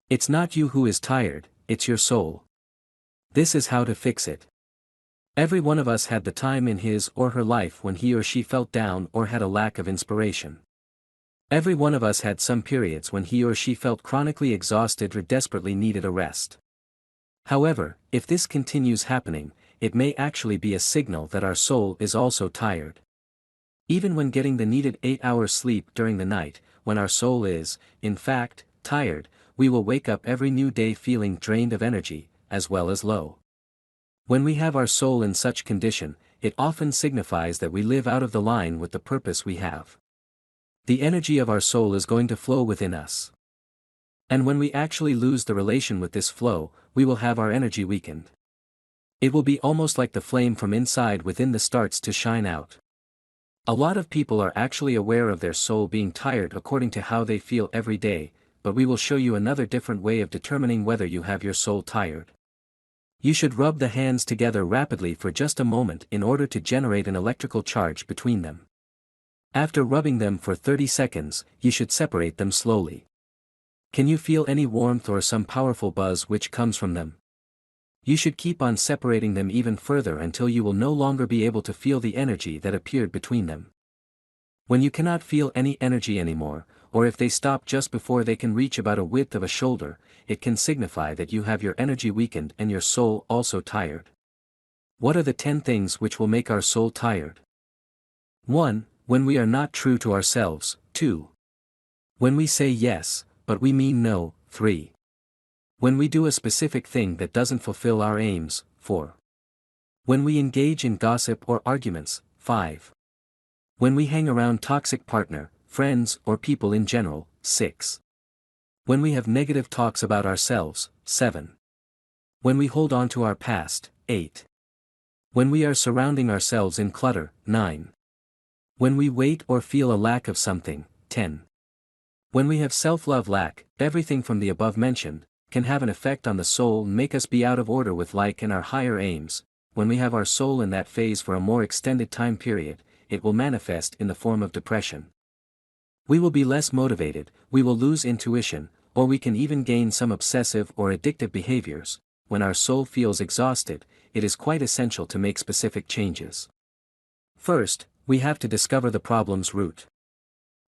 It's not you who is tired, it's your soul. This is how to fix it. Every one of us had the time in his or her life when he or she felt down or had a lack of inspiration. Every one of us had some periods when he or she felt chronically exhausted or desperately needed a rest. However, if this continues happening, it may actually be a signal that our soul is also tired. Even when getting the needed 8 hours sleep during the night, when our soul is, in fact, tired, we will wake up every new day feeling drained of energy, as well as low. When we have our soul in such condition, it often signifies that we live out of the line with the purpose we have. The energy of our soul is going to flow within us. And when we actually lose the relation with this flow, we will have our energy weakened. It will be almost like the flame from inside within the starts to shine out. A lot of people are actually aware of their soul being tired according to how they feel every day, but we will show you another different way of determining whether you have your soul tired. You should rub the hands together rapidly for just a moment in order to generate an electrical charge between them. After rubbing them for 30 seconds, you should separate them slowly. Can you feel any warmth or some powerful buzz which comes from them? You should keep on separating them even further until you will no longer be able to feel the energy that appeared between them. When you cannot feel any energy anymore, or if they stop just before they can reach about a width of a shoulder, it can signify that you have your energy weakened and your soul also tired. What are the 10 things which will make our soul tired? 1. When we are not true to ourselves. 2. When we say yes, but we mean no. 3. When we do a specific thing that doesn't fulfill our aims. 4. When we engage in gossip or arguments. 5. When we hang around toxic partner, friends or people in general. 6. When we have negative talks about ourselves. 7. When we hold on to our past. 8. When we are surrounding ourselves in clutter. 9. When we wait or feel a lack of something. 10. When we have self-love lack, everything from the above mentioned, can have an effect on the soul and make us be out of order with like and our higher aims. When we have our soul in that phase for a more extended time period, it will manifest in the form of depression. We will be less motivated, we will lose intuition, or we can even gain some obsessive or addictive behaviors. When our soul feels exhausted, it is quite essential to make specific changes. First, we have to discover the problem's root.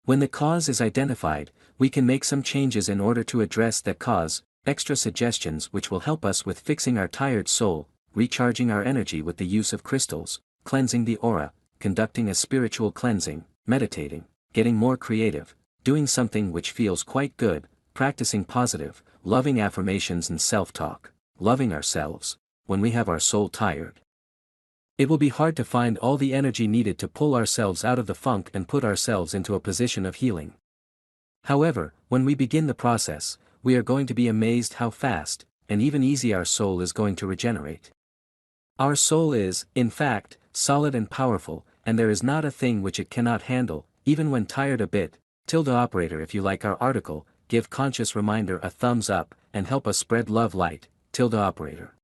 When the cause is identified, we can make some changes in order to address that cause, extra suggestions which will help us with fixing our tired soul, recharging our energy with the use of crystals, cleansing the aura, conducting a spiritual cleansing, meditating, getting more creative, doing something which feels quite good, practicing positive, loving affirmations and self-talk, loving ourselves, when we have our soul tired. It will be hard to find all the energy needed to pull ourselves out of the funk and put ourselves into a position of healing. However, when we begin the process, we are going to be amazed how fast, and even easy our soul is going to regenerate. Our soul is, in fact, solid and powerful, and there is not a thing which it cannot handle, even when tired a bit. Operator, if you like our article, give conscious reminder a thumbs up, and help us spread love light. Operator.